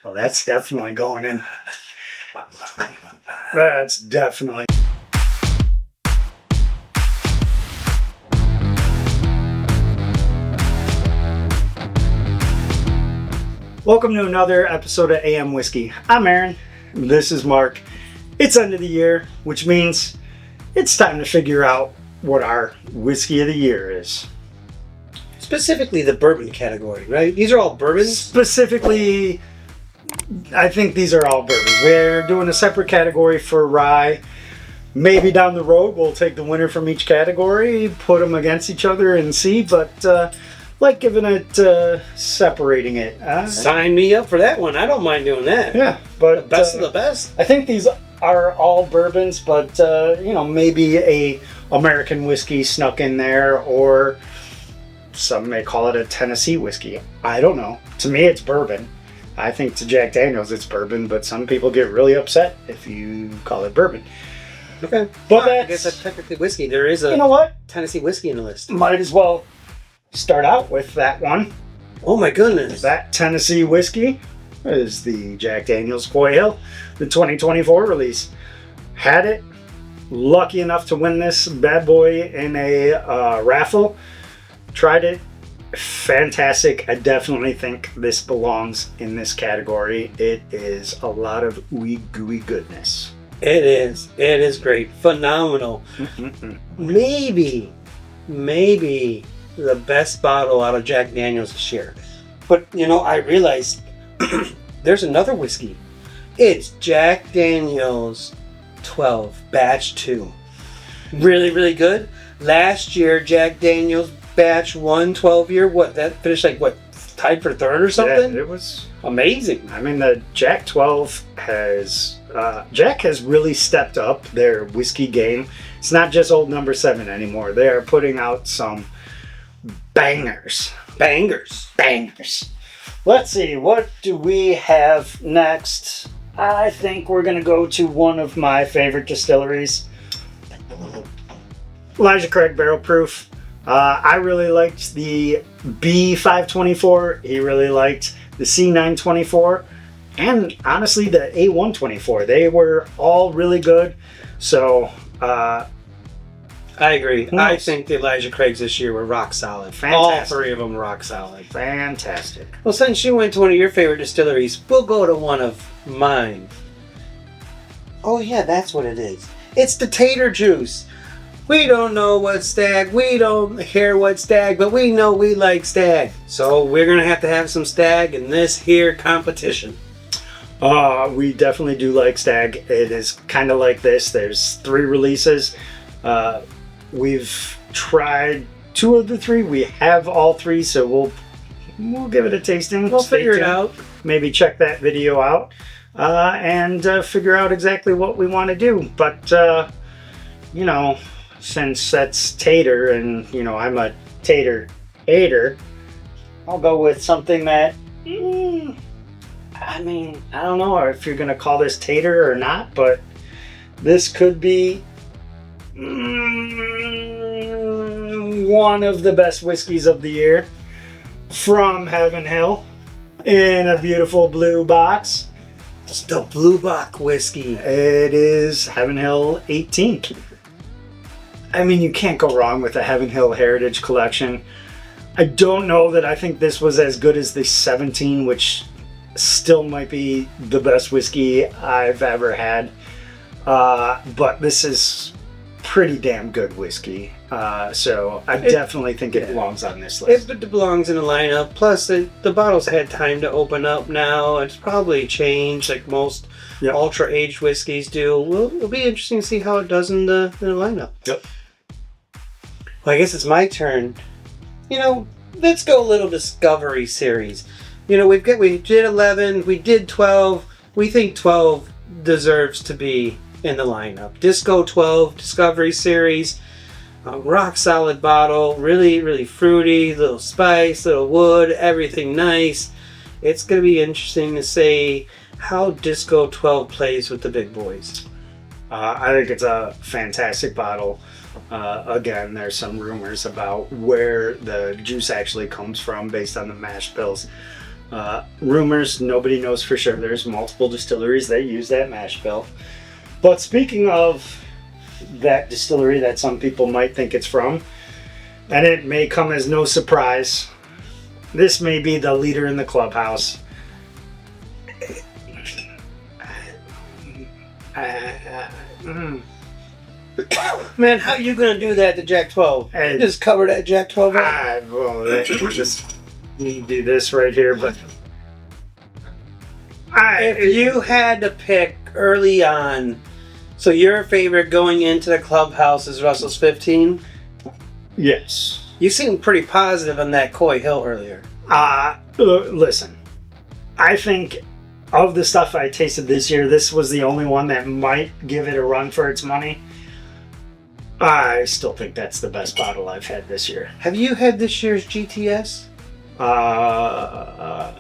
Well, that's definitely going in. That's definitely. Welcome to another episode of AM Whiskey. I'm Aaron. This is Mark. It's end of the year, which means it's time to figure out what our whiskey of the year is. Specifically the bourbon category, right? These are all bourbons? Specifically, I think these are all bourbons. We're doing a separate category for rye. Maybe down the road we'll take the winner from each category, put them against each other and see, but like giving it, separating it. Sign me up for that one. I don't mind doing that. Yeah, but the best of the best. I think these are all bourbons, but maybe a American whiskey snuck in there, or some may call it a Tennessee whiskey. I don't know. To me, it's bourbon. I think to Jack Daniels it's bourbon, but some people get really upset if you call it bourbon. Okay, but I guess that's technically whiskey. There is a Tennessee whiskey in the list. Might as well start out with that one. Oh my goodness. That Tennessee whiskey is the Jack Daniels Coy Hill, the 2024 release. Had it, lucky enough to win this bad boy in a raffle. Tried it, fantastic. I definitely think this belongs in this category. It is a lot of ooey gooey goodness. It is great. Phenomenal. Maybe the best bottle out of Jack Daniels this year. But, I realized there's another whiskey. It's Jack Daniels 12 Batch 2. Really, really good. Last year, Jack Daniels Batch 1 12-year, that finished tied for third or something? Yeah, it was amazing. I mean, the Jack 12 Jack has really stepped up their whiskey game. It's not just old number 7 anymore. They are putting out some bangers. Let's see, what do we have next? I think we're going to go to one of my favorite distilleries. Elijah Craig Barrel Proof. I really liked the B524. He really liked the C924. And honestly, the A124. They were all really good. So, I agree. I think the Elijah Craigs this year were rock solid. Fantastic. All three of them rock solid. Fantastic. Well, since you went to one of your favorite distilleries, we'll go to one of mine. Oh yeah, that's what it is. It's the tater juice. We don't know what stag, we don't care what stag, but we know we like stag. So we're going to have some stag in this here competition. We definitely do like stag. It is kind of like this. There's 3 releases. We've tried 2 of the 3. We have all 3, so we'll give it a tasting. We'll figure it out. Maybe check that video out and figure out exactly what we want to do. But, since that's tater and, I'm a tater hater, I'll go with something that, I don't know if you're going to call this tater or not, but this could be one of the best whiskeys of the year from Heaven Hill in a beautiful blue box. It's the Blue Box whiskey. It is Heaven Hill 18. You can't go wrong with the Heaven Hill Heritage Collection. I don't know that I think this was as good as the 17, which still might be the best whiskey I've ever had. But this is pretty damn good whiskey. So I definitely think it belongs on this list. It belongs in the lineup. Plus, the bottle's had time to open up now. It's probably changed like most ultra-aged whiskeys do. It'll be interesting to see how it does in the lineup. Yep. Well, I guess it's my turn. Let's go a little Discovery series. We did 11, we did 12. We think 12 deserves to be in the lineup. Disco 12 Discovery series. Rock solid bottle. Really, really fruity. Little spice, little wood, everything nice. It's going to be interesting to see how Disco 12 plays with the big boys. I think it's a fantastic bottle. Again, there's some rumors about where the juice actually comes from based on the mash bills. Rumors, nobody knows for sure. There's multiple distilleries that use that mash bill. But speaking of that distillery that some people might think it's from, and it may come as no surprise, this may be the leader in the clubhouse. Man, how you gonna do that to Jack 12? Just cover that Jack 12 up? Well, just need to do this right here, but if you had to pick early on, so your favorite going into the clubhouse is Russell's 15? Yes. You seemed pretty positive on that Coy Hill earlier. Listen, I think of the stuff I tasted this year, this was the only one that might give it a run for its money. I still think that's the best bottle I've had this year. Have you had this year's GTS? Yeah.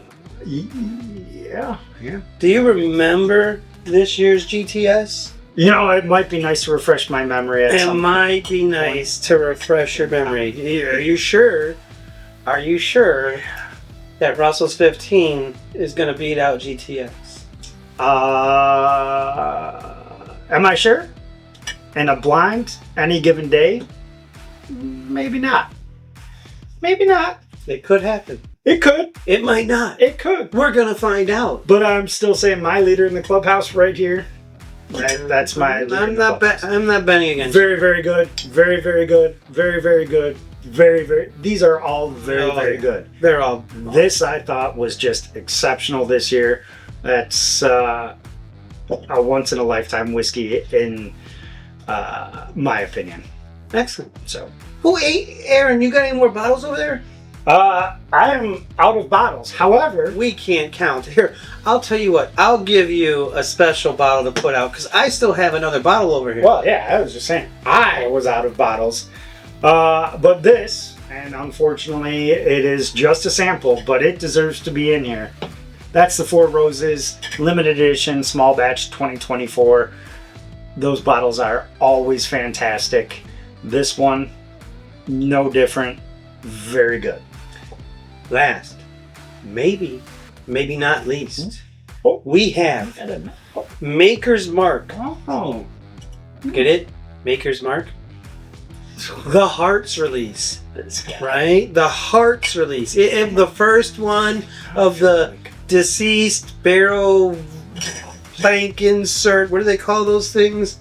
Do you remember this year's GTS? You know, it might be nice to refresh my memory. It might be nice to refresh your memory. Are you sure? Are you sure that Russell's 15 is going to beat out GTS? Am I sure? In a blind, any given day? Maybe not. Maybe not. It could happen. It could. It might not. It could. We're going to find out. But I'm still saying my leader in the clubhouse right here. That's my leader. I'm not betting against you. Very, very good. Very, very good. Very, very good. Very, very. These are all very, very good. They're all. This I thought was just exceptional this year. That's a once in a lifetime whiskey in my opinion. Excellent. So. Oh, hey, Aaron, you got any more bottles over there? I'm out of bottles. However, we can't count. Here, I'll tell you what. I'll give you a special bottle to put out because I still have another bottle over here. Well, yeah, I was just saying I was out of bottles. But this, and unfortunately, it is just a sample, but it deserves to be in here. That's the Four Roses limited edition small batch 2024. Those bottles are always fantastic. This one, no different. Very good. Last, maybe not least, we have Maker's Mark. Oh. Get it? Maker's Mark? The Hearts release. Right? The Hearts release. The first one of the deceased barrel bank insert. What do they call those things?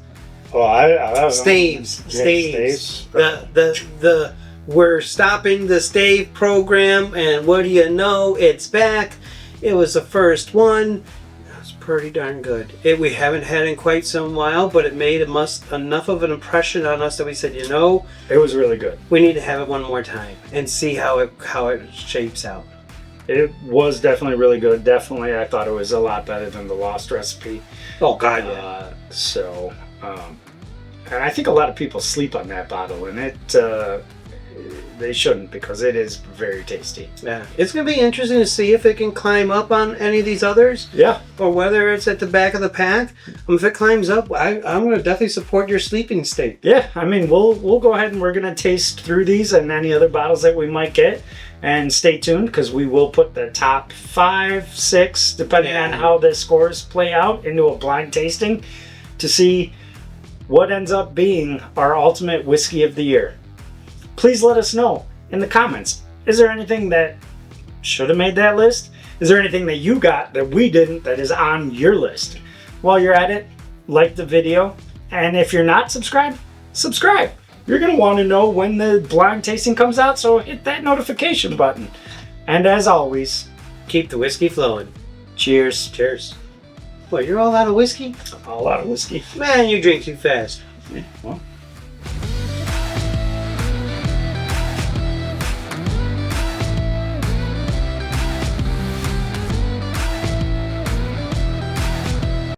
Oh, I don't know. Staves. Staves. The we're stopping the stave program, and what do you know? It's back. It was the first one. It was pretty darn good. We haven't had it in quite some while, but it made enough of an impression on us that we said, it was really good. We need to have it one more time and see how it shapes out. It was definitely really good. Definitely, I thought it was a lot better than the Lost Recipe. Oh God, yeah. And I think a lot of people sleep on that bottle, and they shouldn't, because it is very tasty. Yeah, it's going to be interesting to see if it can climb up on any of these others. Yeah. Or whether it's at the back of the pack. If it climbs up, I'm going to definitely support your sleeping state. Yeah, I mean, we'll go ahead and we're going to taste through these and any other bottles that we might get. And stay tuned, because we will put the top 5, 6, depending on how the scores play out, into a blind tasting to see what ends up being our ultimate whiskey of the year. Please let us know in the comments. Is there anything that should have made that list? Is there anything that you got that we didn't that is on your list? While you're at it, like the video. And if you're not subscribed, subscribe. You're going to want to know when the blind tasting comes out, so hit that notification button. And as always, keep the whiskey flowing. Cheers. Cheers. What, you're all out of whiskey? All out of whiskey. Man, you drink too fast. Yeah, well.